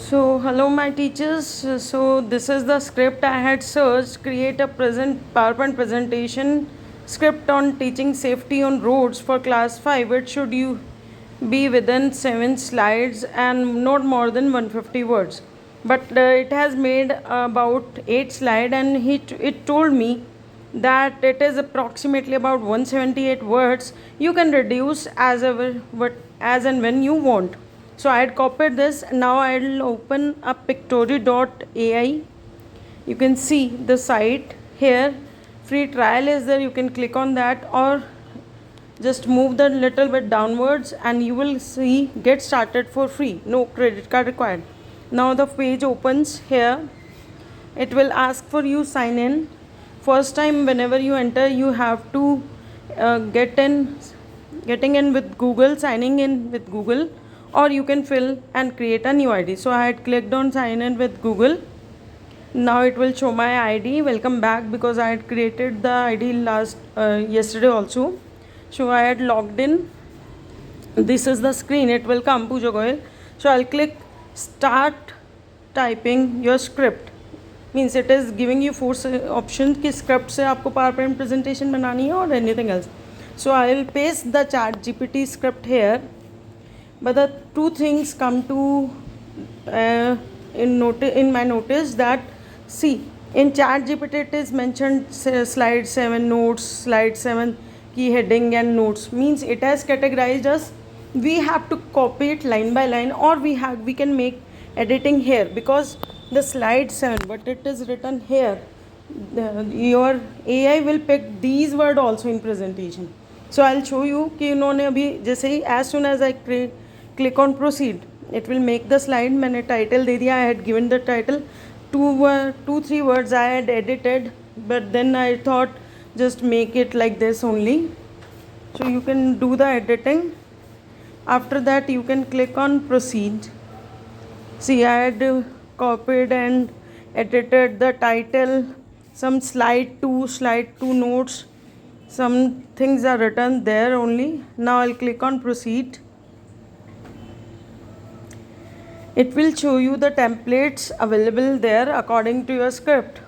So, hello, my teachers. So, this is the script I had searched. Create a present PowerPoint presentation script on teaching safety on roads for class 5. It should you be within 7 slides and not more than 150 words. But it has made about 8 slides, and it told me that it is approximately about 178 words. You can reduce as and when you want. So I had copied this. Now I'll open up pictory.ai. You can see the site here. Free trial is there. You can click on that, or just move the little bit downwards and you will see get started for free, no credit card required. Now the page opens here. It will ask for you sign in. First time whenever you enter, you have to getting in with Google, signing in with Google, or you can fill and create a new ID. So I had clicked on sign in with Google. Now it will show my ID. Welcome back, because I had created the ID yesterday also. So I had logged in. This is the screen. It will come Pooja Goyal. So I'll click start typing your script. Means it is giving you 4 options कि script से आपको PowerPoint presentation बनानी है or anything else. So I will paste the ChatGPT script here. But the two things come to in my notice that, see, in ChatGPT it is mentioned slide 7 notes, slide 7 key heading and notes. Means it has categorized us. We have to copy it line by line, or we can make editing here, because the slide 7 but it is written here, your AI will pick these words also in presentation. So I'll show you कि उन्होंने अभी जैसे ही as soon as I click on proceed, it will make the slide. मैंने title दे दिया. I had given the title. 2-3 words I had edited, but then I thought just make it like this only. So you can do the editing. After that you can click on proceed. See, I had copied and edited the title, some slide 2 notes, some things are written there only. Now I'll click on proceed. It will show you the templates available there according to your script,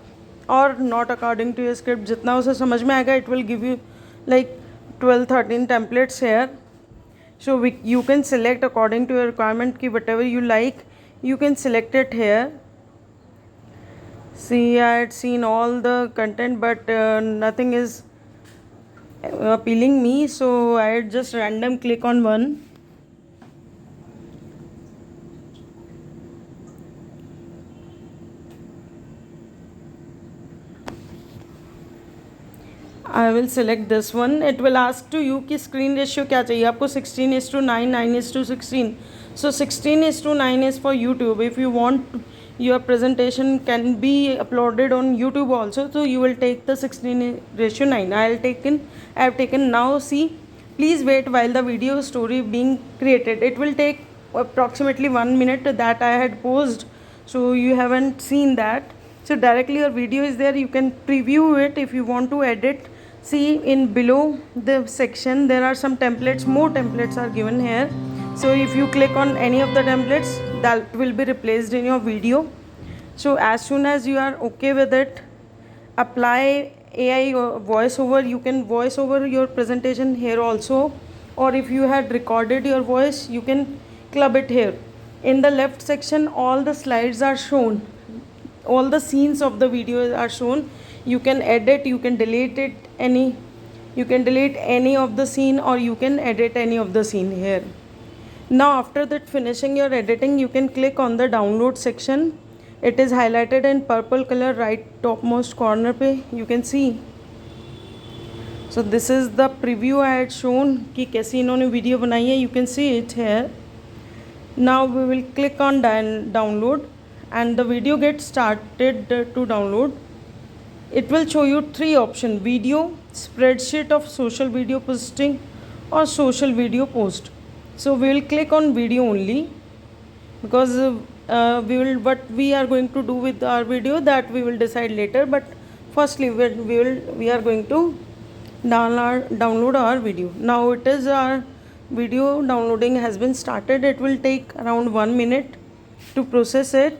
or not according to your script. जितना उसे समझ में आएगा, it will give you like 12-13 templates here. So you can select according to your requirement कि whatever you like, you can select it here. See, I had seen all the content, but nothing is appealing me, so I had just random click on one. I will select this one. It will ask to you कि screen ratio क्या चाहिए आपको, 16:9, 9:16. So 16:9 is for YouTube. If you want your presentation can be uploaded on YouTube also, so you will take the 16:9. I have taken. Now see, please wait while the video story being created. It will take approximately 1 minute that I had posed, so you haven't seen that. So directly your video is there. You can preview it if you want to edit. See, in below the section there are some templates. More templates are given here. So if you click on any of the templates, that will be replaced in your video. So as soon as you are okay with it, apply AI voiceover. You can voice over your presentation here also, or if you had recorded your voice, you can club it here. In the left section, all the slides are shown. All the scenes of the video are shown. You can edit, you can delete any of the scene, or you can edit any of the scene here. Now after that finishing your editing, you can click on the download section. It is highlighted in purple color right topmost corner पे, you can see. So this is the preview I had shown कि कैसी इन्होंने video बनाई है. You can see it here. Now we will click on download, and the video gets started to download. It will show you 3 options: video, spreadsheet of social video posting, or social video post. So we will click on video only, because what we are going to do with our video, that we will decide later. But firstly we are going to download our video. Now it is our video downloading has been started. It will take around 1 minute. To process it,